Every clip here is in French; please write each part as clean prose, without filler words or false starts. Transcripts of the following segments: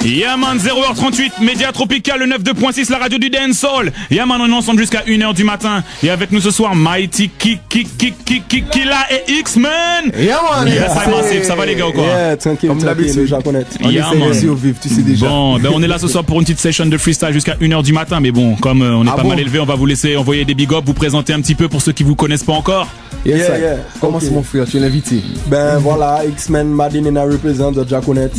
Yaman 0h38, Média Tropical, le 92.6, la radio du dancehall. Yaman, on est ensemble jusqu'à 1h du matin. Et avec nous ce soir, Mighty Killa et X-Men. Yaman, yes, ça va les gars ou quoi? Yeah, tranquille, comme d'habitude, japonais. On essaie de survivre, tu sais déjà. Bon, ben on est là ce soir pour une petite session de freestyle jusqu'à 1h du matin. Mais bon, comme on est pas mal élevé, on va vous laisser envoyer des big ups, vous présenter un petit peu pour ceux qui vous connaissent pas encore. Yeah. Comment c'est mon frère, tu es l'invité? Ben voilà, X-Men, Madinina représente de Jaconet.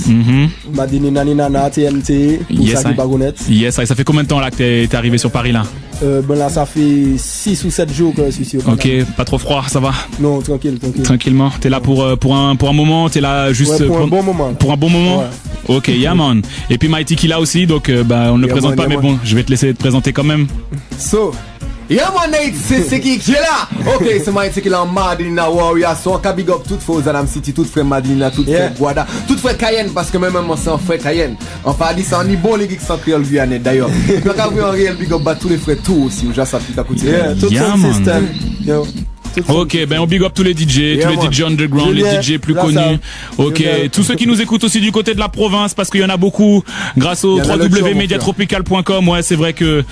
Madinina Nina TNT, Oussaki Bagonet. Yes, ça fait combien de temps là que t'es arrivé sur Paris là? Ben là, ça fait 6 ou 7 jours que je suis ici. Ok, pas trop froid, ça va? Non, tranquille. Tranquillement. T'es là pour un moment, t'es là juste pour un bon moment. Pour un bon moment? Ouais. Ok, Yaman. Et puis Mighty Killa aussi, donc on ne le présente pas, mais bon, je vais te laisser te présenter quand même. So, Yaman Nate, c'est qui est là? Ok, c'est Mighty Killa en Madinina Warrior. So, on big up tout frère Zanam City, tout frère Madinina, tout frère Guada, tout frère Cayenne, parce que même moi c'est un frère Cayenne. On parle ça, on est bon les geeks sans créole Guyane d'ailleurs. Donc, on a un réel big up à tous les frères, tout aussi, ou j'ai ça qui t'a coûté. Tout son système. Ok, ben on big up tous les DJ, tous les DJ underground, les DJ plus connus. Ok, tous ceux qui nous écoutent aussi du côté de la province, parce qu'il y en a beaucoup, grâce au www.mediatropical.com. Ouais, c'est vrai que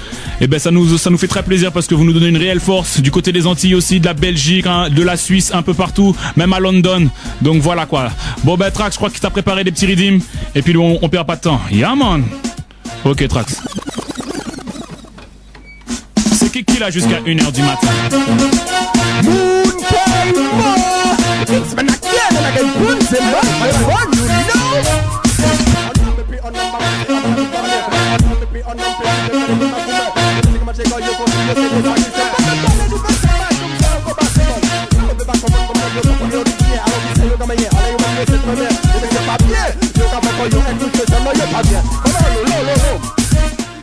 ça nous fait très plaisir parce que vous nous donnez une réelle force du côté des Antilles aussi, de la Belgique, de la Suisse, un peu partout, même à London. Donc voilà quoi. Bon ben Trax, je crois que tu as préparé des petits redeems et puis on perd pas de temps. Yeah man. Ok Trax. C'est qui là jusqu'à 1h du matin? It's been again and again, boons and fun, you know.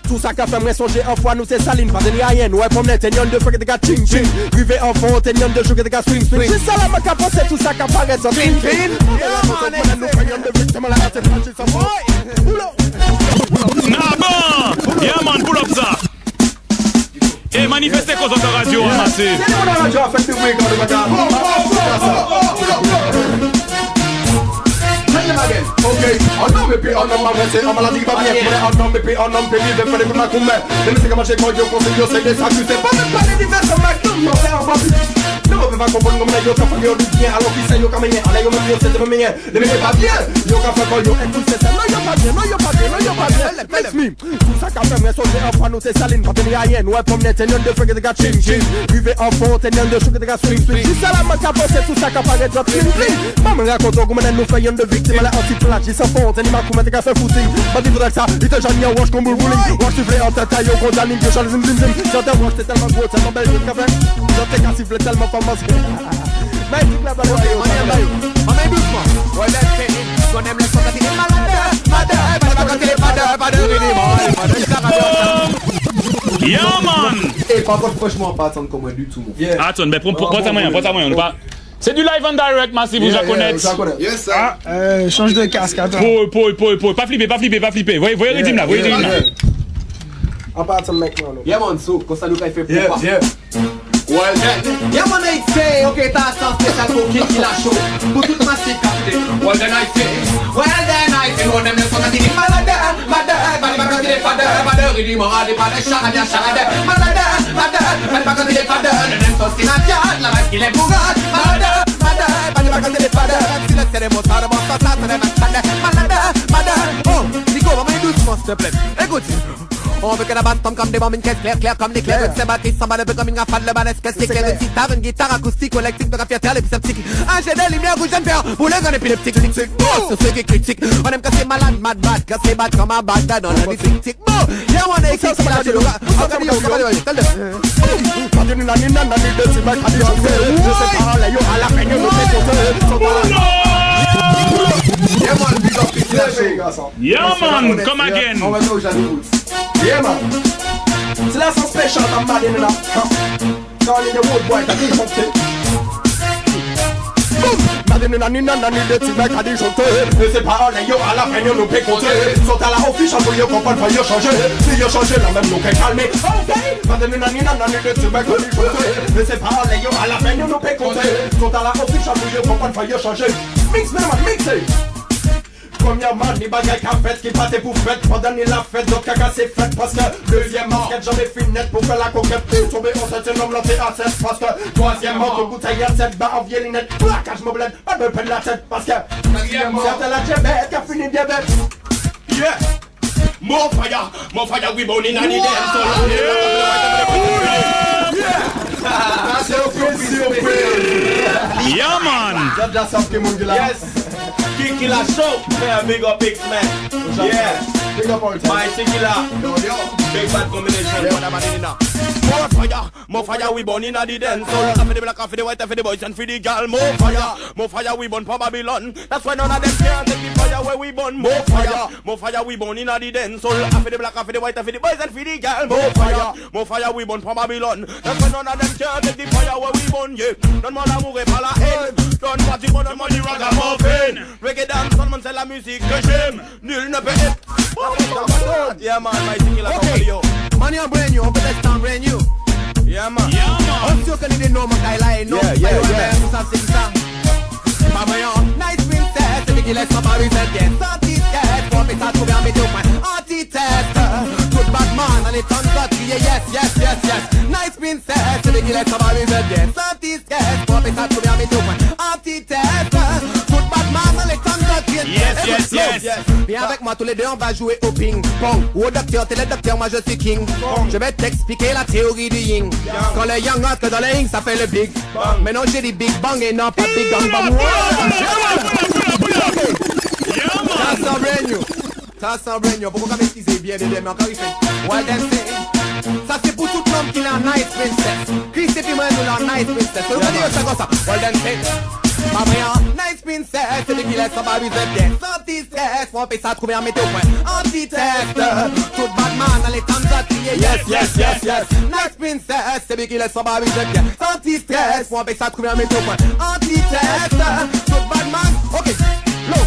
Tout ça qu'a fait moi songer en fois nous c'est saline pas de rien ouais pour net tenyon de fois que des gars ching ching rivé en fond tenyon de jour que des gars swing swing c'est ça la ma capote c'est tout ça qu'a paraît ça clean clean nous prenons de victime la tête franchise ça nah bon yeah man pull up ça et manifestez cause de la radio amassé c'est la radio a fait du bruit quand le okay, on non me paye, on non m'avancer, on maladie pas bien, on non me paye, on non paye, de faire des coups de main. Les mecs comment j'ai quand yo conseil c'est des sacs, c'est pas même pas les divers mecs, tout le monde est en bas. Non, on peut pas comprendre comme yo quand yo bien, alors qu'il sait yo comme rien, allez yo même yo c'est de bien, les mecs pas bien, yo quand fait yo écoute c'est ça, non yo pas bien, non yo pas bien, non yo pas bien, let's me. Tout ça quand fait moi songer en fois nous c'est saline, pas de rien, ouais pour net tenyon de faire des gars ching ching, rivé en fond tenyon de jour que des gars swing swing. C'est ça la ma capote c'est tout ça qu'a paraît drop clean clean. Maman raconte comment nous faisons de victimes la anti-plage, j'ai sans fond, t'es ma coumette qu'a fait footing. Pas dit faudrait que ça, il te jamais à wash comme boule bowling. Wash siffler en tête, yo qu'on d'anime, que j'allais zim zim zim. J'entends wash, t'es tellement gros, tellement belle, je te café. J'entends qu'à siffler tellement fameuse. Mais tu l'as pas le on est doucement. Ouais, let's take it. On aime les sons, t'es malade. yeah man. Et par contre franchement pas attendre comme moi du tout. Attends, mais prends ta moyen, on pas. C'est du live en direct, Massive, vous japonais. Yes sir. Change de casque, attends. Pas flipper. Voyez rythme là, On part de mec non. Yeah man, so, quand ça nous fait pour pas. Well then, yeah man I say, ok t'as un spécial pour qui l'a chaud. Pour toute ma cible capté. Well then I say, on aime le son de tigre malade, pas quand il est pas il dit moral, pas de charade, malade, pas quand il est pas le même sauce qui n'a la vache qu'il est pour malade, pas quand il est pas si le cérémonie ça bon ça malade, oh, Nico, va me doucement s'il te plaît. Écoute. On veut que la bande tombe comme des bombes, une caisse claire comme des clés. C'est bâti, sans balle, comme une rafale de balles, qu'est-ce que c'est? Une guitare acoustique, collective, de raffière, épiseptique. Un jet de lumière, rouge, j'aime faire, pour les gars épileptiques, tic-tic. Sur ceux qui critiquent, on aime que c'est malade, mad, que c'est bad comme un Bagdad, on a des tic-tic. Bon, y'a mon équipe, c'est la chez le gars. Quand tu n'as ni de tu vas pas dire, je sais pas, là, yo, à la fin, yo, yeah man, come again. On va jouer au jaloux. Yeah man. C'est là son special dans Madinina. Quand il est wood boy, t'as dit chanter. Madinina ni de petits mecs a dit chanter. Mais c'est pas yo à la fin yo nous peut compter. Sont à la official pour yo comprendre pas yo changer. Si yo changer la même nous peut calmer. Ok. Madinina ni de petits mecs a dit chanter. Mais c'est pas yo à la fin yo nous peut compter. Sont à la official pour yo comprendre pas yo changer. Mix man mix it. Premièrement, les bagailles qu'a fait, qui passait pour fête. Pendant la fête, donc caca c'est fait. Parce que deuxièmement, j'en ai fait net pour faire la coquette. Puis tomber en 7, un homme lancé à 7. Parce que troisièmement, que bouteille à 7, bah en vieille lunette. Placage me bled, pas de peine la tête. Parce que quatrièmement, c'est la diabète qui a fini diabète. Yeah! More fire, we burn in the dance. Yeah! Yeah, man! Yes! Killer show! Yeah, big up X-Men. Yeah! Big up all time. Mighty Killer. Big bad combination. More fire, we burn in the dance. For the black, for the white, for the boys and for the girl. More fire, we burn for Babylon. That's why none of them can take the fire where we burn. More fire, we burn in the dance. For the black, for the white, for the boys and for the girl. More fire, we burn for Babylon. That's why none of them can take the fire where we burn. Yeah, non mon amour est pas la haine. Donne moi du bon, donne moi du ragamuffin. Reggae dance, seulement c'est la musique que j'aime. Nul ne peut être. Yeah man, Mighty Killer. Okay. Money on brand new, open that stand brand new. Yeah man. I'm still gonna need no more guy like no. Yeah. Nice princess, the big let's somebody said yes. Anti-test, pour me ça trouver un météo point. Anti-test, good bad man, and it's on God, yes. Nice princess, the big let's somebody said yes. Anti-test, pour me ça trouver un météo point. Anti-test, good bad man, and it's on God, Yes. Viens avec moi tous les deux, on va jouer au ping-pong. Au docteur, t'es le docteur, moi je suis king. Je vais t'expliquer la théorie du yin. Quand le yang entre dans le yin, ça fait le big bang. Mais non, j'ai dit big bang et non pas big bang bang. Ça sent brand new. Pourquoi maîtriser bien les mais encore il fait well dancing. Ça c'est pour tout l'homme qui l'a nice princess. Chris et puis moi nous l'a nice princess. On va dire ça comme ça. Well dancing. Maman, nice princess, c'est qui laisse sa baby de pièce. Anti-test, faut payer ça, trouver un météo point. Anti-test, tout Batman dans les temps de crier yes. Nice princess, c'est qui laisse sa baby de pièce. Anti-stress, faut payer ça, trouver un météo point. Anti-test, tout Batman, ok, low.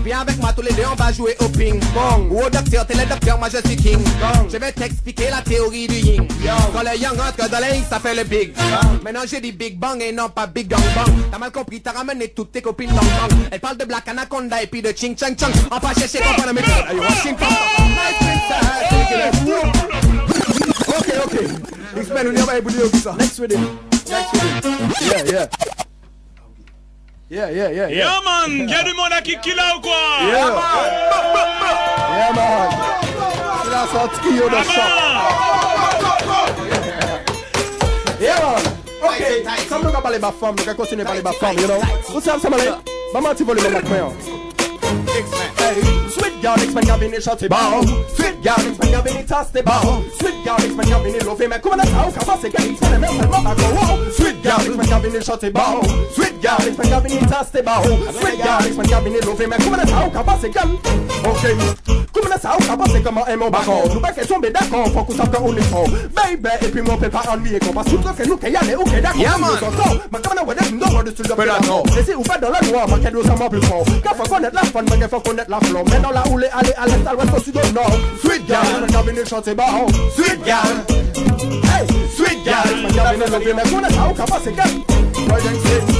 Viens avec moi tous les deux, on va jouer au ping-pong. Au docteur, t'es le docteur, moi je suis king kong. Je vais t'expliquer la théorie du yin. Quand le yang entre dans le yin, ça fait le big bang. Maintenant j'ai dit big bang et non pas big gang bang. T'as mal compris, t'as ramené toutes tes copines dans le bang. Elles parlent de Black Anaconda et puis de ching chang chang. On va chercher qu'on va mettre à Washington. Ok. X-Men, on y va et bouler ça. Next with him. Yeah. Yeah man, y'a du monde à qui là ou quoi? Yeah man. C'est la sortie de choc. Yeah man. Ok, comme nous allons parler de ma femme, nous allons continuer à parler de ma femme, you know. Vous savez, ça m'a dit, maman, tu veux le mettre avec moi. Sweet girl, X-Men, y'a venu chanter bas. Sweet girl, X-Men, y'a venu tasser bas. Sweet girl, X-Men, y'a venu lever. Mais comment ça, on commence à gagner, X-Men, même seulement pas gros. Sweet girl, X-Men, y'a venu chanter bas. Sweet girl, X-Men, y'a venu tasser bas. Sweet girl, X-Men, y'a venu lever. Mais comment ça, on commence à gagner. Ok, comment ça, on commence à comment aimer mon bacon. Nous pas qu'elle tombe d'accord, faut qu'on s'en fait on est fort. Baby, et puis mon père pas ennuyé qu'on passe tout ce que nous qu'il y a, ok, d'accord. Yeah, man. Mais comment on va dire, non, on est sur le pédagon. Laissez ou pas dans la noire, mais qu'elle doit s'en plus fort. Quand faut connaître la fun, mais faut connaître la flow. Mais dans la houle, allez à l'est, à l'ouest, au sud, au nord. Sweet girl, X-Men, y'a venu chanter bas. Sweet girl. Hey, sweet girl, X-Men, y'a venu lever. Mais comment ça, on commence à gagner.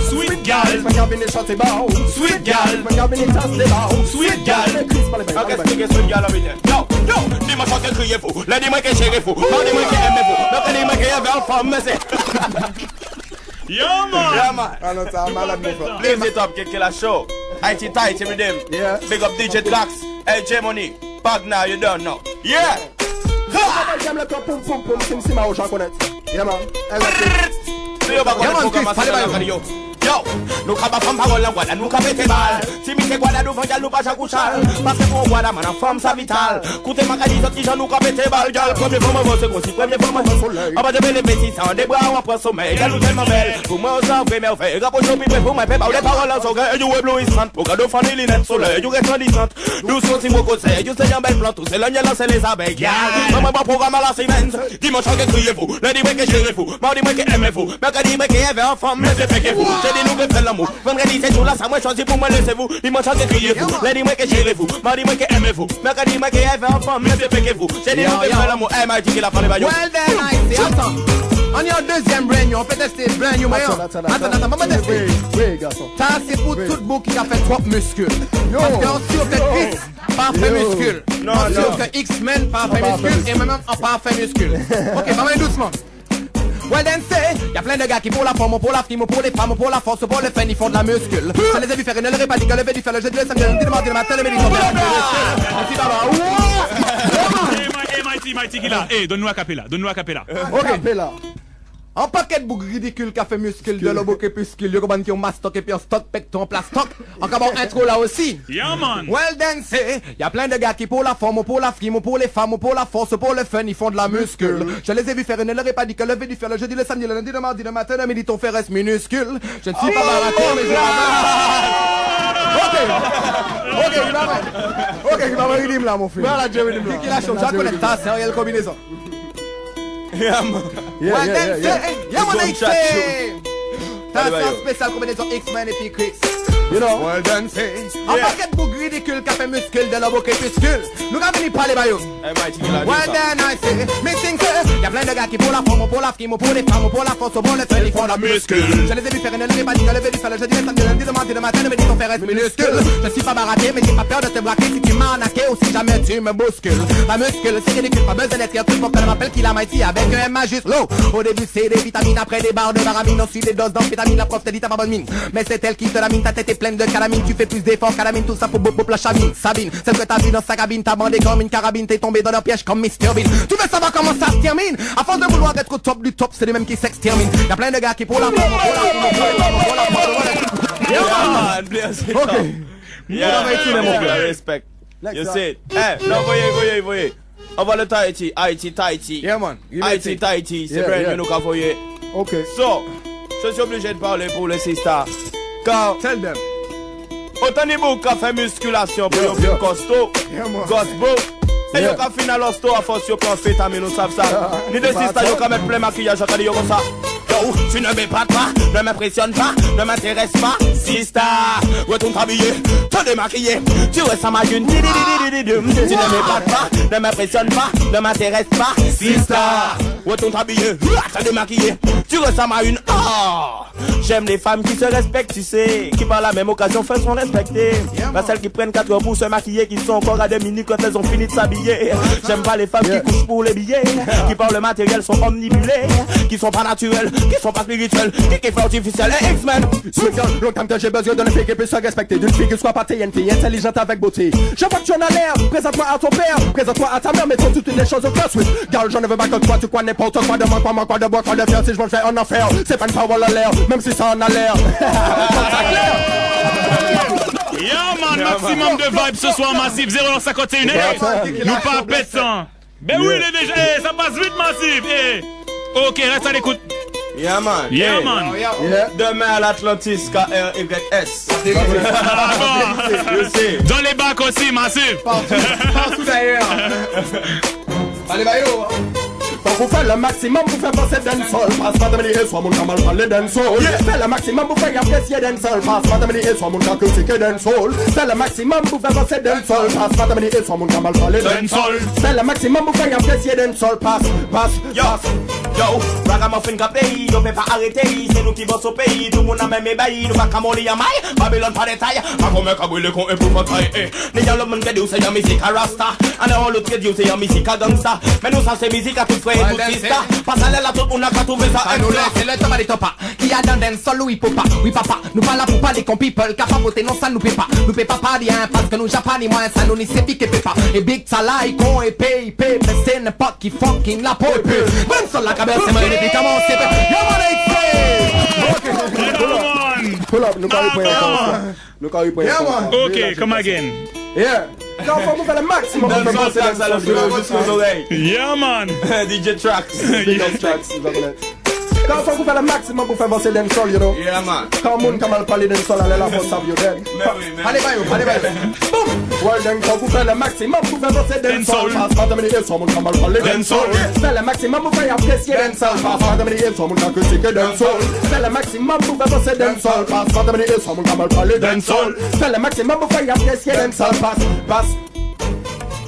Sweet girl, X-Men, y'a venu chanter bas. Sweet girl, X-Men, y'a venu tasser bas. Sweet girl. Ok, expliquez sweet girl, yo, dis-moi ça que criez fou. Là, dis-moi que chérie fou. Non, dis-moi que aimez fou. Non, dis-moi que y'avait un femme, mais c'est. Yeah man. Ah non, ça a malade mon frère. Blaze it up, Killer Show. IT tight, rhythm. Yeah. Big up DJ Dax, LJ Money. Bag now, you don't know. Yeah. J'aime le corps, poum poum poum, c'est ma j'en connais. Yeah man. Yo, nous cabas femme parole en guada, nous cabete mal. Si mi se guada, nous vangel, nous pas chakouchal. Parce que pour guada, man, femme sa vital. Coutez ma cadi, sorti, j'en nous cabete mal. Gal, premier fois, moi, c'est aussi, premier fois, moi, soleil. Ah bah, je vais les petits, sans des bras, on prend sommeil. Gal, nous tellement belle. Pour moi, ça, vrai, mais on fait. Rapport, je m'y pour moi, paix, les paroles en soga. Et du web, louissante. Pour garder, fan, les lunettes, soleil. Du resplendissante. Nous sommes si beaucoup, c'est. Du seigneur, belle plante, tout c'est l'agneau, là, c'est les abeilles. Gal, maman, pas programme à la semaine. Dimanche, que criez-vous. Lundi, moi, que gérez-vous. Mardi, moi, que aimez-vous. Mercredi, moi, que y'avait un femme, mais c'est fait que vous. J'ai des nouvelles, fait l'amour. Vendredi c'est tout là, ça moi choisi pour moi laissez-vous. Dimanche que criez-vous, lundi moi que gérez-vous. Mardi moi que aimez-vous. Mercredi moi que y'avez un femme, mais c'est fait que vous. J'ai des nouvelles, fait l'amour. Eh, m'a dit qu'il a parlé, bah yo. Well then, I see. Attends. On est en deuxième réunion, on peut tester brand new. Attends, on va tester. Oui, garçon. Ça, c'est pour tout beau qui a fait trop muscles. Parce qu'on sûr que X, parfait muscle. On sûr que X-Men, parfait muscle. Et même en parfait muscle. Ok, pas mal doucement. Well then say, y'a plein de gars qui pour la forme, pour la frime, pour les femmes, pour la force, pour les fans, ils font de la muscle. Je les ai vus faire, ils ne leur ai pas dit que lever du fer, le jeudi, le samedi, le dimanche, le matin, le midi, ils font de la muscle. Mighty qui là. Donne-nous à capella. Ok, là. Un paquet de boucs ridicules qui a fait muscle de l'obo crépuscule. Yo comprends qui ont mastoc et puis en stock, pecton, plastoc. Encore bon intro là aussi. Yeah man. Well then say, y'a plein de gars qui pour la forme, pour la frime, pour les femmes, pour la force, pour le fun, ils font de la muscle. Je les ai vus faire, ils ne leur ai pas dit que lever du fer, le jeudi, le samedi, le lundi, le mardi, le matin, le midi, ton fer reste minuscule. Je ne suis pas baraté, mais je Ok, il va me redeem là mon frère. Voilà, je vais redeem là. Qui la chose, je connais ta, c'est une combinaison. Yeah, man. Yeah, man, X-Men. That's a special combinaison X-Men et puis Chris. You know. Well done, say. Un paquet de boucs ridicules qui a fait muscle de l'obo crépuscule. Nous avons venu parler bayo. Well done, I say. Mais think que y'a plein de gars qui pour la forme, pour la frime, pour les femmes, pour la force, pour le fun, ils font de la muscle. Je les ai vus faire, ils ne leur ai pas dit que lever du fer, le jeudi, le samedi, le lundi, le mardi, le matin, le midi, ton fer reste minuscule. Je suis pas baraté, mais j'ai pas peur de te braquer si tu m'as arnaqué ou si jamais tu me bouscules. La muscle, c'est ridicule, pas besoin d'être un truc pour qu'elle m'appelle qu'il a Mighty avec un M majuscule. Au début, c'est des vitamines, après des barres de baramine, ensuite des doses d'amphétamine, la prof te dit t'as pas bonne mine. Mais c'est elle qui te la mine, ta tête est pleine de calamine, tu fais plus d'efforts calamine, tout ça pour bop la chavine. Sabine, celle que t'as vue dans sa cabine, t'as bandé comme une carabine, t'es tombé dans leur piège comme Mr. Bean. Tu veux savoir comment ça se termine? À force de vouloir être au top du top, c'est les mêmes qui s'exterminent. Y'a plein de gars qui pour la forme, pour la Ok. Yeah, respect. You see it. No, voyez. On va le Tahiti. Yeah, man. Tahiti, c'est vrai, nous qu'à voyer. Ok. So, je suis obligé de parler pour les sisters. Car, Tell them. autant de boucs qui fait musculation pour le costaud, gospel. Et yo ka final hosto à force yo prend fétamine, nous savons ça. Ni de sisters yo ka mettre plein maquillage, quand yo comme ça. Yo, tu ne m'épates pas, ne m'impressionne pas, ne m'intéresse pas, sister. Retourne t'habiller, te démaquiller, tu ressembles à une. Tu ne m'épates pas, ne m'impressionne pas, ne m'intéresse pas, sister. Retourne t'habiller, te démaquiller, tu ressembles à une. J'aime les femmes qui se respectent, tu sais, qui par la même occasion font son respecter. Pas celles qui prennent 4 heures pour se maquiller, qui sont encore à des minutes quand elles ont fini de s'habiller. J'aime pas les femmes qui couchent pour les billets, qui par le matériel sont omnibulées, qui sont pas naturelles, qui sont pas spirituelles, qui font artificiel. Et X-Men. Longtemps que j'ai besoin d'une fille qui puisse se respecter, d'une fille qui soit pas TNT, intelligente avec beauté. Je vois que tu en as l'air, présente-moi à ton père, présente-toi à ta mère, mettons toutes les choses au classe. Girl, j'en ne veux pas que toi, tu crois n'importe quoi, demande-moi quoi de boire, quoi de faire, si je veux le faire en enfer. C'est pas une parole à l'air, même si ça en a l'air. Yeah man, maximum de vibes ce soir massif 051. Nous pas pétant. Ben oui, il est déjà. Ça passe vite massif. Ok, reste à l'écoute. Yeah man. Yeah man. Demain à l'Atlantis, KRYS. Dans les bacs aussi, massif. Partout d'ailleurs. Allez, bayo. Pour faire le maximum pour faire passer dancehall. Passe pas de mener soit mon mal parler dancehall. Fais le maximum pour faire apprécier dancehall. Passe pas de mener soit mon critiquer dancehall. Fais le maximum pour faire passer dancehall. Passe pas de mener soit mon mal parler dancehall. Fais le maximum pour faire apprécier dancehall. Passe. Yo, ragamuffin ka pays, yo peut pas arrêter. C'est nous qui bosse au pays, tout le monde a même ébahi. Nous pas camoli à maille, Babylone pas détail. Pas comme un cabouille qu'on éprouve taille. Les gens le monde que c'est la musique à rasta. On a l'autre qui dit c'est la musique à gangsta. Mais nous ça c'est musique à tout frère et tout sista. Pas ça là tout on a qu'à trouver ça. Nous c'est le top des topas. Qui a dans dancehall oui papa. Oui papa, nous pas là pour parler comme people. Capable voter non ça nous paie pas. Nous paie pas rien parce que nous japonais moins ça nous ni c'est piqué pas. Et big talai con et pay c'est n'importe qui fucking la peau. Même sur la c'est moi les comment c'est pull up, nous carry point. Ok, come again. Yeah. Quand faut faire le maximum pour faire passer dancehall. Yeah man. DJ Tracks. Quand faut faire le maximum pour faire passer dancehall, you know. Yeah man. Quand moun kamal parler dancehall, allez la force à you then. Allez bayo. Boom. Well then quand vous faites le maximum pour faire passer dancehall. Passe pas de mener soit moun kamal parler dancehall. Fais le maximum pour faire apprécier dancehall. Passe pas de mener soit moun critiquer dancehall. Fais le maximum pour faire passer dancehall. Passe pas de mener soit moun kamal parler dancehall. Fais le maximum pour faire apprécier dancehall. Passe.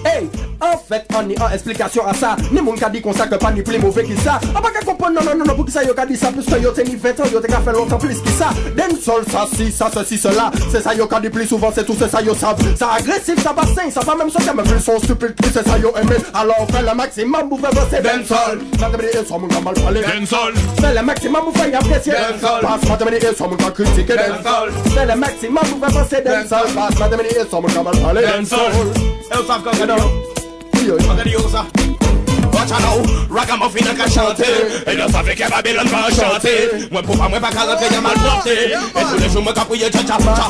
Hey, En fait, on y a explication à ça. Ni moun ka dit qu'on ça que pas ni plus mauvais que ça. On pas qu'à comprendre non pour que ça yo ka dit ça plus que yo t'es ni 20 ans yo t'es qu'à faire longtemps plus que ça. Dancehall ça si ça ceci cela. C'est ça yo ka dit plus souvent c'est tout c'est ça yo savent. Ça agressif ça pas sain ça pas même ça même plus son stupide plus c'est ça yo aimé. Alors fait le maximum pour faire bosser dancehall. Madame son moun ka mal parler. Dancehall. Fait le maximum pour faire apprécier. Dancehall. Passe madame son moun ka critiquer. Dancehall. Fait le maximum pour faire bosser dancehall. Passe madame son moun ka mal parler. Dancehall. Eu savent quand watch out, ragamuffin a chanter. Et je savais que Babylone va chanter. Moi pour moi pas qu'à rentrer y'a mal porté. Et tous les jours moi qu'à pouiller cha cha cha.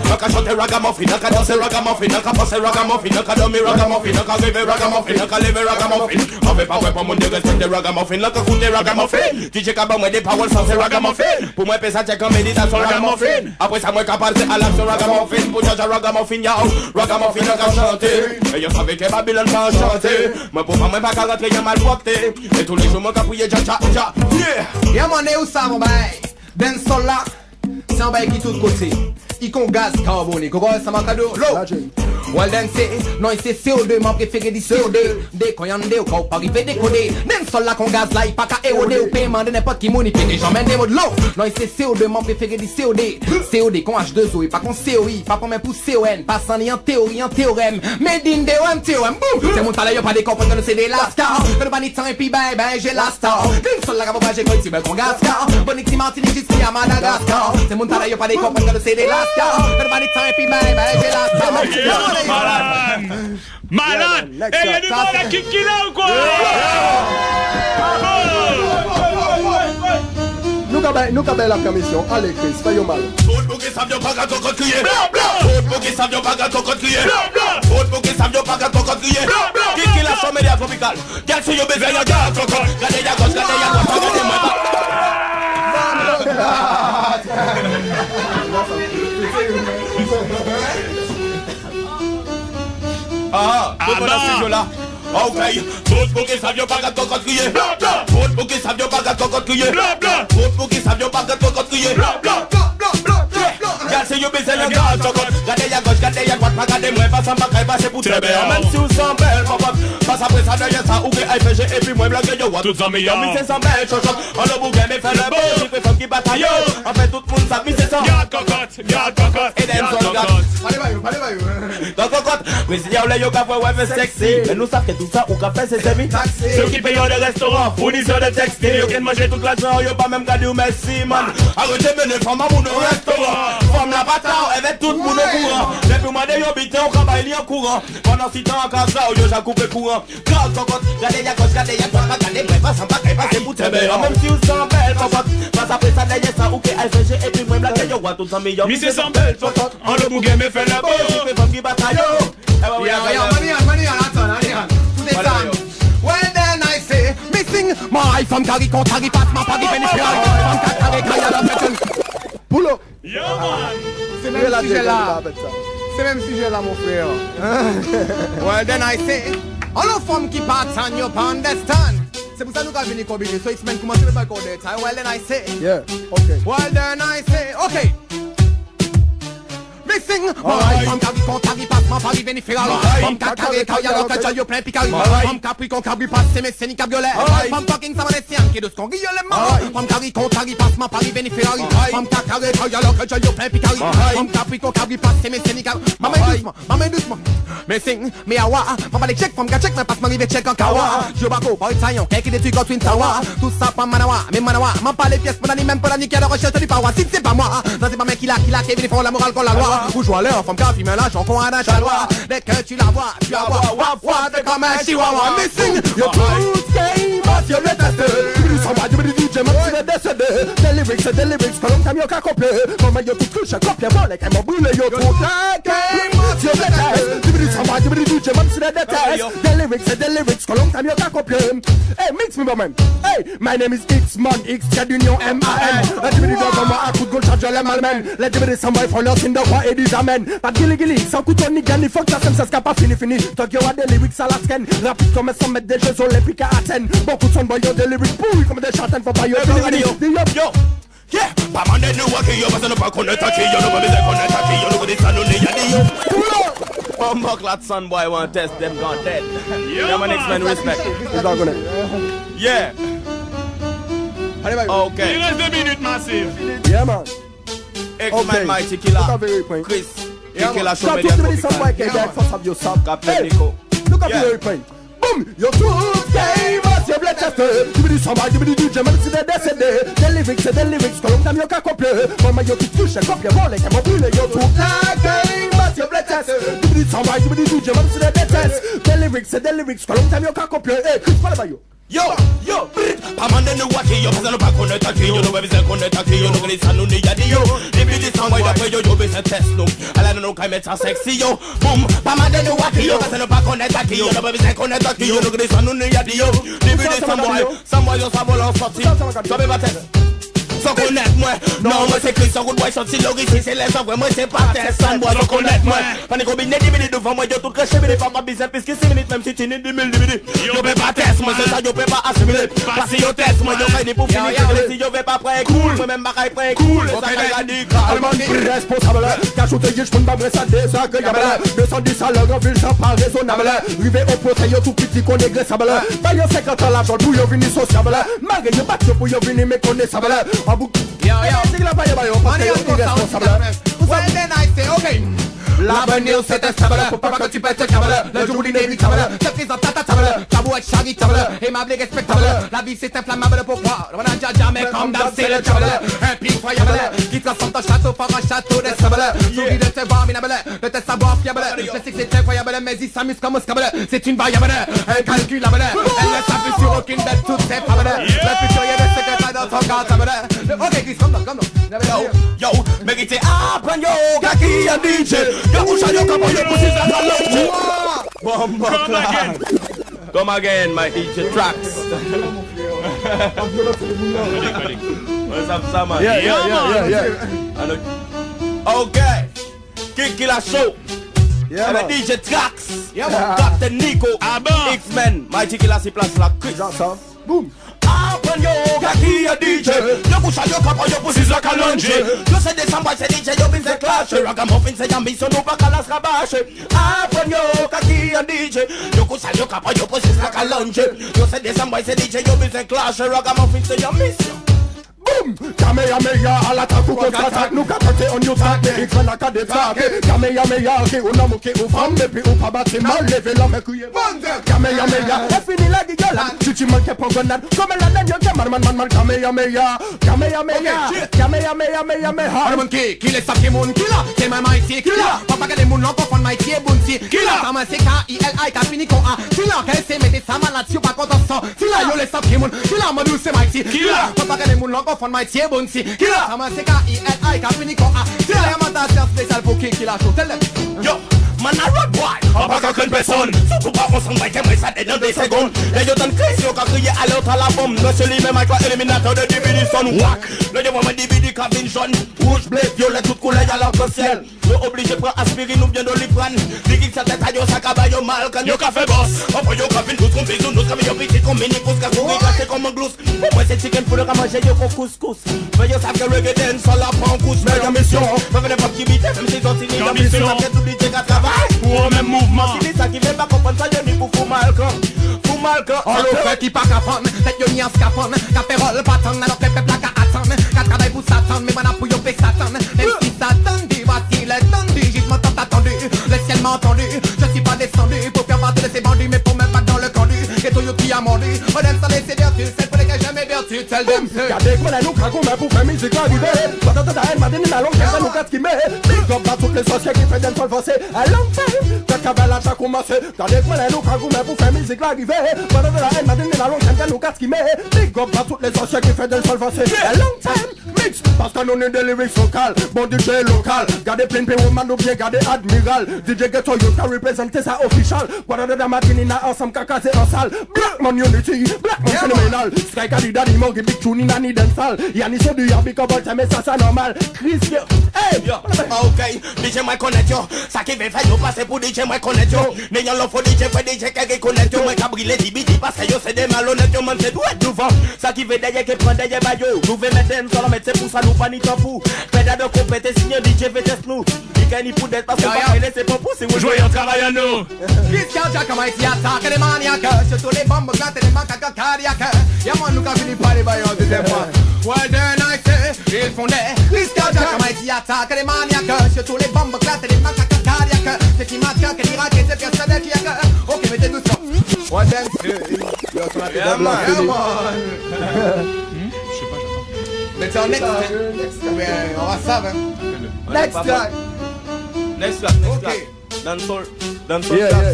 Moi qu'à chanter ragamuffin, qu'à danser ragamuffin, qu'à passer ragamuffin, qu'à dormir ragamuffin, qu'à rêver ragamuffin, qu'à lever ragamuffin. On fait pas ouais pour mon Dieu respecter ragamuffin, là qu'à écouter ragamuffin. DJ qu'à moi des paroles sans ragamuffin. Pour moi penser check en méditation ragamuffin. Après ça moi qu'à passer à l'action ragamuffin. Pour changer ragamuffin ya ragamuffin qu'à chanter. Et je savais que Babylone va chanter. Moi pour moi pas qu'à rentrer y'a mal porté. Et tous les jours moi qu'à pouiller cha cha cha. Yeah mon où ça mon bail. Dancehall là c'est un bail qui tout de côté. Il con gaz carbonique. Comment ça m'a cadeau l'eau. Well then say, non c'est CO2, mon préféré du CO2. Dès qu'on y en a, qu'on pas arriver décoder. Dancehall là qu'on gaz là, il pas qu'à éroder. Au paiement de n'importe qui mouni, puis j'emmène des mots de l'eau. Non c'est CO2, mon préféré du COD. COD qu'on H2O et pas qu'on COI. Pas qu'on met pour CON. Pas sans ni en théorie, en théorème. Made in the théorème. Boum. C'est mon talent, y'a pas des comprendre que c'est des lascars. Que le banit temps et puis ben j'ai la star. Dancehall là qu'on va j'ai quoi, c'est ben qu'on gaz car. Bonix Martinique jusqu'à Madagascar. C'est mon talent, y'a pas des comprendre que c'est des lascars. Que le banit temps et puis ben j'ai la star. Malade. Et y'a du monde à Kiki là ou quoi? Nous avons la commission. Allez Chris, fais mal. Tout pour qui savent pas gâteau contre crier. Tout pour qui savent pas gâteau contre crier. Tout pour qui savent pas gâteau contre crier. Kiki la somme média tropical. Quel c'est yo baiser y'a gâteau contre. Regardez y'a gauche, regardez y'a droite, regardez-moi pas. Ah, tout le monde à ce jeu-là. Ok, tout pour qui savent pas gâteau contre crier. Tout pour qui savent pas gâteau contre crier. Tout pour qui savent pas gâteau contre crier. Regarde si yo baiser y'a gâteau contre. Regardez y'a gauche, regardez y'a droite, regardez-moi pas sans pas passer pour très bien. Même si vous sent belle, papa. Passe après ça derrière ça, ou que IPG et puis moi blague yo. Tout en meilleur. Mais c'est sans belle, chochotte. On le bouge mais fait le beau. J'ai fait femme qui bataille. En fait tout le monde savent, mais c'est ça. Garde cocotte. Et then son garde. Allez, dans cocotte. Mais si y'a ou yo café ouais mais sexy. Mais nous savons que tout ça ou café c'est semi. Ceux qui payent des restaurants, fournisseurs de textiles. Yo qui manger toute l'argent, yo pas même garder ou merci man. Arrêtez de mener femme à mon restaurant. Femme la bataille, elle va tout le monde au courant. Depuis moi des yo bité on travaille en courant. Pendant 6 ans en casa, yo j'ai coupé courant. Garde cocotte, regardez y'a gauche, regardez y'a droite, regardez moi pas sans pas passer pour très bien. Même si vous sent belle cocotte. Passe après ça derrière ça ou que IPG et puis moi blague yo tout en meilleur. Mais c'est sans belle cocotte. On le bouge mais fait le beau. J'ai fait femme qui bataille. Well then I say, missing my femme carry compte, carry passe, ma pari bénéficiaire. Femme carry carry à la personne. Boulot. Yo man. C'est même sujet là. C'est même sujet là mon frère. Well then I say, all the femmes qui partent and you understand. C'est pour ça nous avons venu combiner. So X-Men commence à faire des time. Well then I say, yeah, okay. Well then I say, okay. Missing my femme carry compte, carry passe, ma pari bénéficiaire. Femme carry carry à la personne, yo plein picari. Femme capricorne, carry passe, c'est mes scènes cabriolet. Femme fucking ça va les siens qui de ce qu'on guille les mains. Femme carry compte, carry passe, ma pari bénéficiaire. Femme carry carry à la personne, yo plein picari. Femme capricorne, carry passe, c'est mes scènes cabriolet. Maman doucement. Missing, me awa, maman les check, femme check, mais passe m'arrive check en kawa. Je bako, par une saillon, quelqu'un des trucs en twin tower. Tout ça pas manawa, mais manawa, m'en pas les pièces, pas ni même pas la nique à la recherche du power. Si c'est pas moi, ça c'est pas mec qui vient font la morale qu'on la loi. Vous jouez à l'heure, femme qui filme l'argent qu'on a dans la loi. Dès que tu la vois, tu la vois, waf, t'es comme un chihuahua. Missing, you're too game, but you're retested. Somebody with the DJ, man, c'est décédé. The lyrics, comme t'as mieux qu'à copier. Maman, yo tout couche, copie, bon, les caïmons brûlés, yo tout game, but you're retested. Somebody with the DJ, man, c'est décédé. The lyrics, comme t'as mieux qu'à copier. Hey, mix me, man. Hey, my name is X-Man, X, Ted Union, M-A-N. Let's give me the dog, man, I could go charge your lemon, man. Let's give me the somebody for us in the war, it is amen. Pas de gilly, sans couteau ni gani, fuck ça, ça c'est pas fini. Talk you a des lyrics à la scan. Rapide comme ça, mettre des jeux olympiques à Athènes. Beaucoup de son boy, yo, des lyrics pourris comme des châtaignes, faut pas yo. Yeah, pas man de nous qui yo, parce que nous pas connaître qui yo, nous pas besoin connaître qui yo, nous connaissons ça, nous n'y a dit yo. Bumbuck that son boy want test them gone dead. Yeah, my next man respect. He's not gonna. Yeah. Okay. Il reste 2 minutes, Massive. Yeah, man. X-Man Mighty Killer. Chris. Yeah, Killer show me. Some boy can get first of your sub. Captain Nico. Look at the very point. Boom! Your tooth gamers, your blood tester. Give me the somebody, give me the DJ, man, see the descendant. The lyrics, comme t'as mieux qu'à copier. Maman, yo, tu touches, copie, bon, les camarades, yo, tout. Gamers, your blood tester. Give me the somebody, give me the DJ, man, see the descendant. The lyrics, comme t'as mieux qu'à copier. Hey, Chris, parle yo. Yo, pas man de nous qui yo, parce que nous pas connaître qui yo, nous pas besoin connaître qui yo, nous connaissons ça, nous n'y a dit yo. Depuis des temps, d'après yo, yo, besoin test nous. Alors nous qu'à mettre ça sexy yo. Boom, pas man de nous qui yo, parce que nous pas connaître qui yo, nous pas besoin connaître qui yo, nous connaissons ça, nous n'y a dit yo. Depuis des temps, sans moi yo, ça vole en sortie. Ça veut pas test. Sans connaître moi, non moi c'est Chris, sans good boy, sorti l'origine, c'est les hommes, moi c'est pas test, sans moi, sans connaître moi. Pendant qu'on bine 10 minutes devant moi, yo tout craché, mais pas bizarre, puisque 6 minutes, même si tu n'es 10 minutes, yo peux pas test, moi c'est ça, yo peux pas assimiler. Parce que yo test, moi yo fait pour finir, si yo vais pas prêt, cool, moi même pas prêt, cool, ça va radical. Allemand irresponsable, qu'à shooter, je peux pas me ça désagréable. 210 à l'heure, en ville, ça pas raisonnable. Rivé au procès, yo tout petit, qu'on est graissable. Pas yo 50 ans l'argent, pour yo venir sociable. Malgré yo battre, pour yo venir méconnaissable. Yo, well then I say, okay. L'avenir c'est instable, faut pas que tu pètes câble. Le jour inévitable, te présente ta table. Tabou est charitable, aimable et respectable. La vie c'est inflammable, pourquoi on a déjà jamais comme dans c'est le trouble. Impitoyable, qui transforme ton château par un château de sable. Souris de te voir minable, de te savoir fiable. Je sais que c'est incroyable, mais il s'amuse comme un scable. C'est une variable, incalculable. Elle ne s'appuie sur aucune de toutes ses fables. Le futur est le secret dans ton cartable. Ok, Chris, come down. Yo, mérité apprendre yo, kaki and DJ. Yo, boucha yo, comme yo, pussy, ça va l'autre. Come again, my DJ Tracks. What's up, Sama? Yeah. Okay. Killer Show. Yeah, avec DJ Tracks. Captain Nico. X-Men. Mighty Killer, c'est place là. Chris. Boom. Apprends yo, kaki a DJ. Yo boucha yo, comme yo, pussy, ça va l'autre. Yo, c'est des samba, c'est DJ, yo, bin c'est clash. Ragamuffin, c'est ambition, nous pas qu'à la rabache. Apprends yo, kaki a DJ. Yo, boucha yo, comme yo, pussy, ça va l'autre. Yo, c'est des samba, c'est DJ, yo, bin c'est clash. Ragamuffin, c'est ambition. Boom! Kamehameha, à l'attaque ou contre-attaque, nous capoter on nous traque, X-Men la cas détraque. Kamehameha, qui ou non, qui ou femme, et puis ou pas battre mal, lever l'homme et couiller. Kamehameha, et fini la gueulade, si tu manques pour grenade, comme la dernière, man, Kamehameha, Monkey, kill est saké mon killer, c'est ma mighty killer. Papa gade mon l'enfant fond mighty et bounty killer. Ça m'a c'est K-I-L-I, qu'a fini qu'on a killer. Qu'elle s'est mettez sa malade, si ou pas content sans killer. Yo les saké mon killer, mon douce c'est mighty killer. Papa gade mon l'enfant fond mighty et bounty killer. Ça m'a c'est K-I-L-I, qu'a fini qu'on a killer. Y'a ma tasse spéciale pour qui killer show, tell them. Yo, man a road boy, on pas qu'une personne. Surtout pas on s'en va qu'aimer ça dans des secondes. Les yo t'en crise, yo qu'a crié à l'autre à la bombe. Non celui même avec l'éliminateur de DVD son whack. Le yo vraiment DVD cabine jaune, rouge, bleu, violet, toute couleur à l'arc-en-ciel. Yo obligé prendre aspirine ou bien doliprane. Digi sa tête à yo sa cabane yo mal quand yo qu'a fait boss. Après yo qu'a fait nous tromper nous nous comme yo petit comme mini pouce qu'a courir caché comme un glousse. Pour moi c'est chicken pour le manger yo qu'on couscous. Mais yo savent que reggae dance sur la prend couche. Mais la mission, pas venir pas qui vite même si sont signé la mission. Après tout dit qu'à travail pour le même mouvement. Si ça qui veut pas comprendre ça yo ni pour fou mal quand. Fou mal quand. On le fait qui pas qu'à prendre, tête yo ni en scapon. Qu'a fait roll pas tant alors que peuple a qu'à attendre. Qu'a travail pour s'attendre mais voilà pour yo fait s'attendre. Même si s'attend dit voici le temps du jugement tant attendu. Le ciel m'a entendu, je suis pas descendu pour faire partie de ces bandits mais pour me battre dans le conduit. Et tout yo qui a mordu, on aime ça laisser vertu, celle pour lesquelles jamais vertu, celle d'aime se. Gardez quoi la nous craquons mais pour faire musique arrivée. Pendant ta haine m'a donné la longue qu'elle nous casse qui met. Big up dans toutes les sorcières qui fait d'un sol forcé. A long time, quand cavale a commencé. Gardez quoi la nous craquons mais pour faire musique arrivée. Pendant ta haine m'a donné la longue qu'elle nous casse qui met. Big up dans toutes les sorcières qui fait d'un sol forcé. A long time, mix, parce qu'on est des lyrics locales. Bon DJ local, gardez plein de woman ou bien gardez admiral. DJ Ghetto you can représenter ça official. Pendant ta matinina ensemble caca c'est en salle. Black man unity, black man phénoménal. Strike a dit daddy monkey big tune in a ni dancehall. Yanni so du yabi comme ça mais ça normal. Chris yo, hey yo, ok, DJ moi connaît yo. Ça qui veut faire yo passer pour DJ moi connaît yo. N'ayant l'offre DJ fait DJ qui connaît yo. Moi qu'a brûlé DBD parce que yo c'est des malhonnêtes yo man c'est doué devant. Ça ça qui veut d'ailleurs qui prend d'ailleurs bayo. Nous veut mettre dans la mettre pour ça nous pas ni temps fou. Pédale de compétition signé DJ VTS nous. Il gagne pour d'être parce que pas c'est pas pour c'est jouer en travail à nous. Christian Jack comme ici attaque les maniaques. Surtout les bombes glantes les manques cardiaques. Y'a moi nous qui finit par les bailleurs de deuxième fois. Well then I say, ils font des Christian Jack comme ici attaque les maniaques. Surtout les bombes glantes les manques cardiaques. C'est qui m'attire que l'Irak et c'est persuadé qu'il y a que. Ok mettez tout ça. Well then yeah man. Je sais pas j'attends. Mais c'est en next on va ça next track. Next track. Dancehall.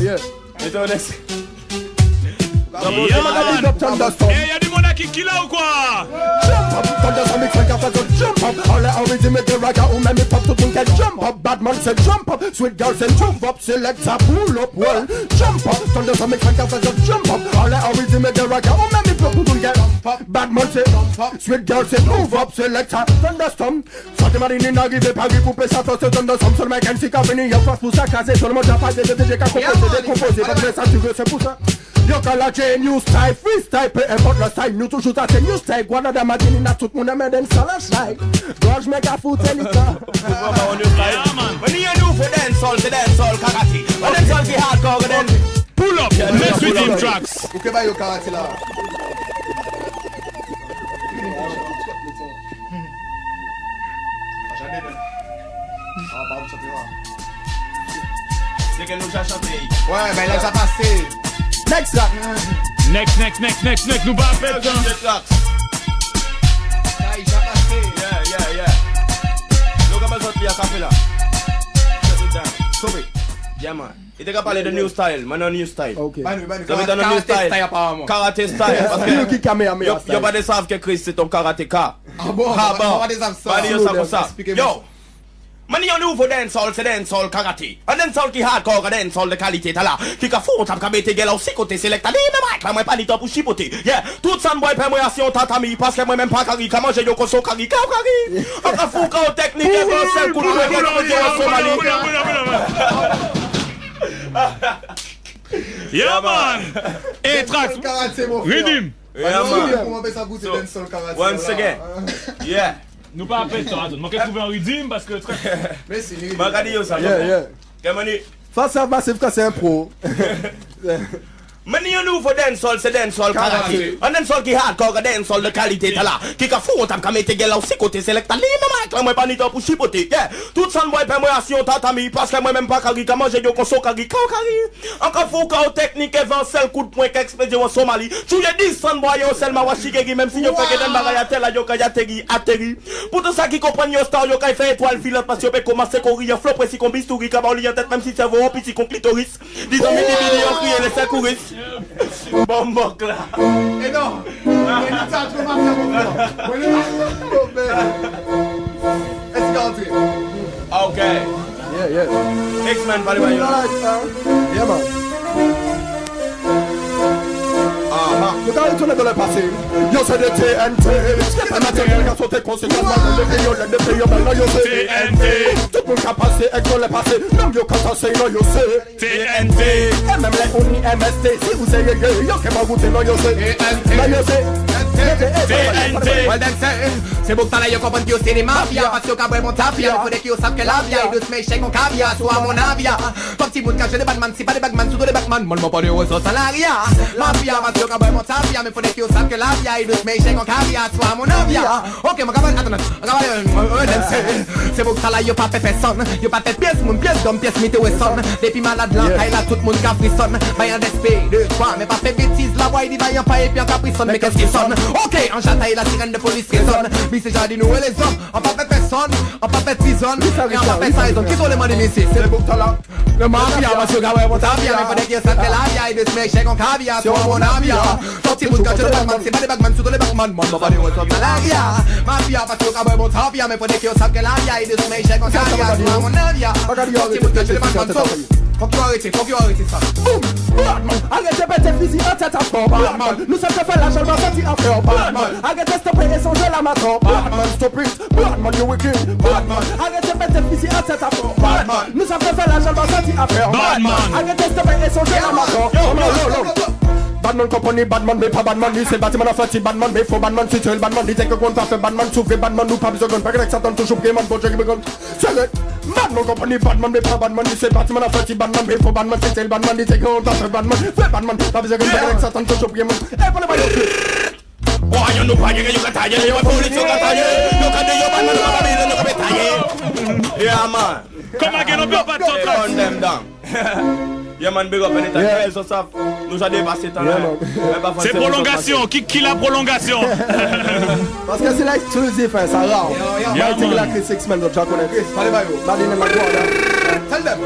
Yeah. Mettez au next. Y'a du monde qui là ou quoi? Jump up, thunderstorm mix like a fat jump up. All I always make the rocker who make me pop to get jump up. Bad man said jump up, sweet girl said jump up. Selector pull up, well jump up, thunderstorm mix like a fat jump up. All I always make the rocker who make me pop to get jump up. Bad man said jump up, sweet girl said move up. Selector thunderstorm. Sortez marine n'a arrivé pas qui couper sa sauce thunderstorm. Seulement qu'un si qu'a venu y'a face pour ça caser. Seulement j'ai pas de DJ qu'a composé, décomposé. Pas de ça tu veux c'est pour ça. Yo kala J new style, freestyle, peu importe le style, nous toujours à new style. Guarda da matine na tout moun aime den sala style. Gorge mega foot elita. When you do for dancehall, the dancehall karate. When dancehall be hardcore then pull up, let's with him tracks. Ok bah yo karate là. C'est que nous j'ai chanté. Ouais, ben là ça passé. Next track. Next, nous pas faire ça. Yeah. Look at my bien café là. Yeah man. Il t'a parlé de new style, maintenant new style. Ok. Karaté style. Parce que y'a pas de savent que Chris c'est ton karatéka. Ah bon? On va des savent ça. Comme ça. Yo. Mani yon nouveau dancehall, c'est dancehall karaté. Un dancehall qui hardcore, un dancehall de qualité, t'as là. Qui ka fou, t'as mette gel aussi côté sélecta. Dis, mais Mike, là, moi pas ni temps pour chipoter. Yeah, tout ça m'boy permoyation, tatami, parce que moi même pas kari, comment j'ai yo koso kari, kari. On ka fou, kao technique, et bon, c'est cool, mais bien, on dit en Somalie. Yeah man. Hey tracks. Rhythm. Yeah man. Once again. Yeah. Nous pas après ça, attends, manquez trouver un rythme parce que très. Mais c'est nul. Magadi yo ça. Yeah. Kemani. Face à massif que c'est un pro. Mani yon nouveau dancehall, c'est dancehall karaté. Un dancehall qui hardcore, un dancehall de qualité, t'as là. Qui ka fou, t'as mette gel aussi côté sélecta. Li, mais Mike, là, moi pas ni temps pour chipoter. Yeah, tout ça m'boy permoyation, tatami, parce que moi même pas kari, comment j'ai yo konso kari, kao kari. Encore fou, kao technique, évancel, coup de poing, qu'expédié en Somalie. Tu y a 10 sans boy, yo seulement washigegi, même si yo fait que den bagay à tel, yo ka atterri. Pour tout ça qui comprend yo star, yo ka fait étoile filante, parce que yo peut commencer courir, flop, si qu'on bistouri, ka ba li en tête, même si c'est vos petit con clitoris. Disons, midi, crier les secouristes. Bombok là. Et non. Est-ce qu'il ok. Yeah. X-Men, par exemple. Yeah man. Le gars est tourné dans le passé. Yo c'est de TNT. Un matériel qui a sauté conséquemment. Le pays maintenant yo c'est TNT. Tout le monde qui a passé et dans le passé. Même yo quand ça c'est non yo c'est TNT. Et même les Oni MST. Si vous êtes gay, yo qui m'a goûté non yo c'est TNT. Non yo c'est TNT. Well then say, c'est pour ça là yo comprendre que c'est des mafias. Parce que quand mon tapia, il faudrait qu'ils savent que la vie est de se mécher qu'on caviar. Soit mon avia. Comme si vous ne cachez des Batman, c'est pas des Batman, surtout des Batman. Moi pas de ressources salariat. Mafia, parce que quand mon tapia, mais faudrait qu'ils savent que la vie est de se mécher qu'on caviar. Soit mon avia. Ok, mon gars, attends. C'est pour ça là yo pas fait personne. Yo pas fait pièce, mon pièce d'homme, pièce météo et sonne. Depuis malade là, là tout le monde qui frissonne. Vaillant d'esprit, deux fois, mais pas fait bêtise. La voix il dit vaillant pas et puis en caprissonne. Mais qu'est-ce qui sonne? Ok, en chataille la sirène de police résonne. Mais c'est jardin nous et les hommes. On pas fait personne, on pas fait prison. Et on pas fait ça, ils ont qui sont les mots de ici? C'est le bouc là. Le mafia, monsieur Gawé, mon tapia. Mais faudrait qu'il s'appelle la vie, et de se mécher qu'on caviar. Sur mon avia. Sorti bout de cache de Batman, c'est pas des Batman, surtout les Batman. Moi, pas des ressources salariat. Mafia, parce que Gawé, mon tapia. Mais faudrait qu'il s'appelle la vie, et de se mécher qu'on caviar. Sur mon avia. Sorti bout de cache de Batman, faut que tu arrêtes ça. Boum! Batman! Arrête de mettre tes fusils en tête à fond. Batman! Nous sommes fait la jambe sorti à faire. Batman! Arrête de stopper et changer la maton. Batman! Stop it! Batman, you wicked! Batman! Arrête de mettre tes fusils en tête à fond. Batman! Nous sommes fait la jambe sorti à faire. Batman! Arrête de stopper et changer la maton. Badman company, badman, mais pas badman, ni c'est bâtiment à fati, badman, mais faut badman, si tu es le badman, dis que compte pas fait badman, souffre badman, nous pas besoin de pas que ça donne toujours game, bon, j'ai besoin. C'est badman company, badman, mais pas badman, ni c'est bâtiment à fati, badman, mais faut badman, si tu es le badman, dis que compte pas fait badman, fait badman, pas besoin de pas que ça donne toujours game, et pour le bail. Oh, you know, you got tired, you police, you got tired, you got the badman, you got tired. Yeah, man. Come again, on peut pas te run them down. Yeah man, big up anytime. Yeah. So ça, nous a dépassé tant là. C'est prolongation, qui la prolongation? Parce que c'est l'exclusif, ça rare. Yeah, man. La Chris 6 men, je connais. Allez, Madine la guarda. Tell them.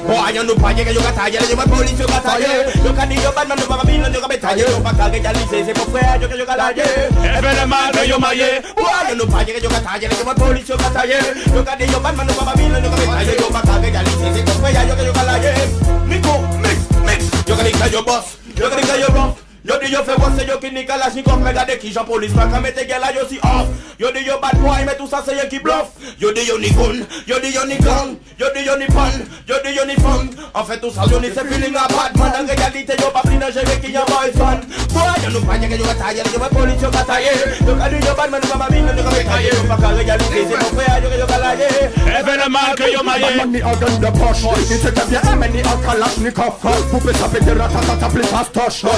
Oh, you know, you got tired, you got police, you got tired. You got the badman, you got Babylon, you got tired. You got tired, c'est pour frère, you got tired. Événement, you maillé. Oh, you know, you got tired, you got police, you got tired. You got the badman, you got Babylon, you got tired. You got tired, c'est pour frère, you got tired. Nico, mix. You got your boss, you got your boss. Yo di yo fait bosser yo qui nique la chicof mais gade qui Jean police pas qu'à mettre gueule là yo si off. Yo di yo bad boy mais tout ça c'est yo qui bluff. Yo di yo ni gun, yo di yo ni gun, yo di yo ni pan, yo di yo ni fun. En fait tout ça yo ni c'est feeling a bad man en réalité yo pas pris gérer qui y'a boy fan. Boy yo nous pas que yo tailler yo police yo tailler. Yo gade yo bad man pas bien yo tailler yo pas qu'à réalité c'est mon frère yo tailler. Événement que yo maillé. Money out in the posh. It's a bien amené en kalachnikov. Poupée ça fait de ratata plus fastoche.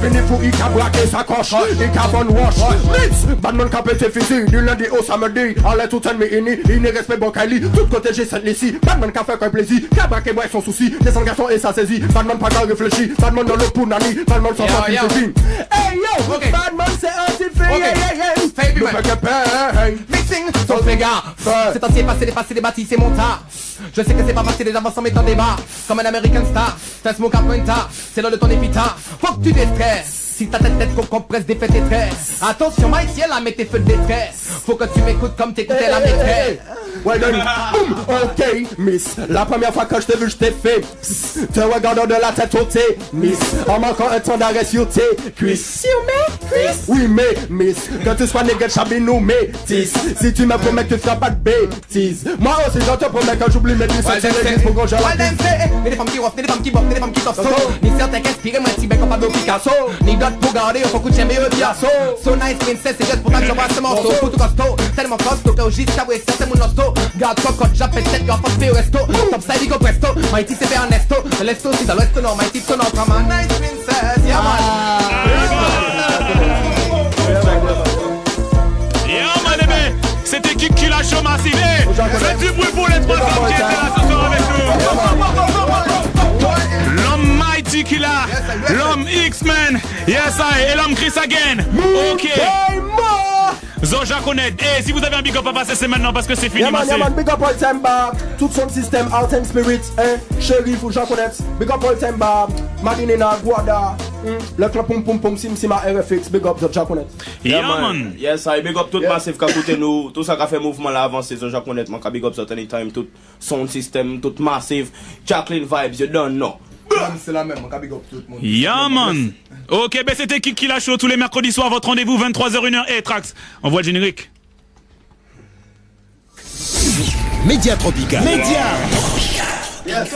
Vini pour y braquer sa coche, y bon wash. Mix, badman ka pété physique, du lundi au samedi. Allez tout en ini, il ne respecte bon Kylie. Tout côté j'ai cette ici, badman ka fait qu'un plaisir. Ka braquer boy son souci, descend garçon et ça saisit. Badman pas qu'à réfléchir, badman dans le pounani, badman sans pas de vie. Hey yo, badman c'est un petit fait, nous fait que pain. Mixing, son frégard. C'est ainsi passé des bâtis, c'est mon tas. Je sais que c'est pas facile d'avancer en mettant des barres. Comme un American star, fais mon carpenta. C'est l'heure de ton épita, faut que tu déstresses. Si ta tête qu'on compresse des faits tes traits. Attention Mike, si elle a mis tes feux de détresse. Faut que tu m'écoutes comme t'écoutais la maîtresse. Ouais then, boum, ok, miss. La première fois que je t'ai vu, je t'ai fait te regarde de la tête au thé, miss. En manquant un temps d'arrêt sur tes cuisses. Oui mais, miss, que tu sois nègre, chabinou, métis. Si tu me promets que tu feras pas de bêtises. Moi aussi je te promets que j'oublie mes 17 l'église pour qu'on gère la piste. Ni des femmes qui roffent, ni des femmes qui boffent, ni des femmes qui toffent. Ni certains qui inspirent, moi si bien comme Pablo Picasso. Ni d'autres pour garder, on faut coucher mieux piasso. So nice, princess, c'est juste pour ça que j'embrasse ce morceau. Pour tout costaud, tellement costaud, que au gis, ça ouais, c'est mon hosto. Garde cocotte, j'appelle tête, gars, force au resto. Top side, go presto, Mighty c'est fait en esto. L'esto, si dans l'ouest, non, Mighty, son autre, man. Nice, princess, yeah man. Yeah man, eh ben, c'était qui l'a show massive. Faites du bruit pour les 3 femmes qui étaient là ce soir avec nous. L'homme Mighty qui l'a, l'homme X-Men, yes I, et l'homme Chris again. Ok. Zoja connaît. Et si vous avez un big up à passer, c'est maintenant parce que c'est fini. Yeah man, big up all time bar. Tout son système, Out and Spirit, Sheriff ou Jean connaît. Big up all time bar. Madinina, Guada. Le club pum pum pum sim sima RFX. Big up Zoja connaît. Yeah man. Yes I, big up tout massif qui a coûté nous. Tout ça qui a fait mouvement là avancé. Zoja connaît. Man, big up certain time. Tout son système, tout massif. Jacqueline vibes, you don't know. C'est la même, on big up tout le monde. Yeah man. Ok, ben c'était qui l'a show tous les mercredis soirs. Votre rendez-vous 23h 1h. Et Trax, on voit le générique. Média Tropical. Yes.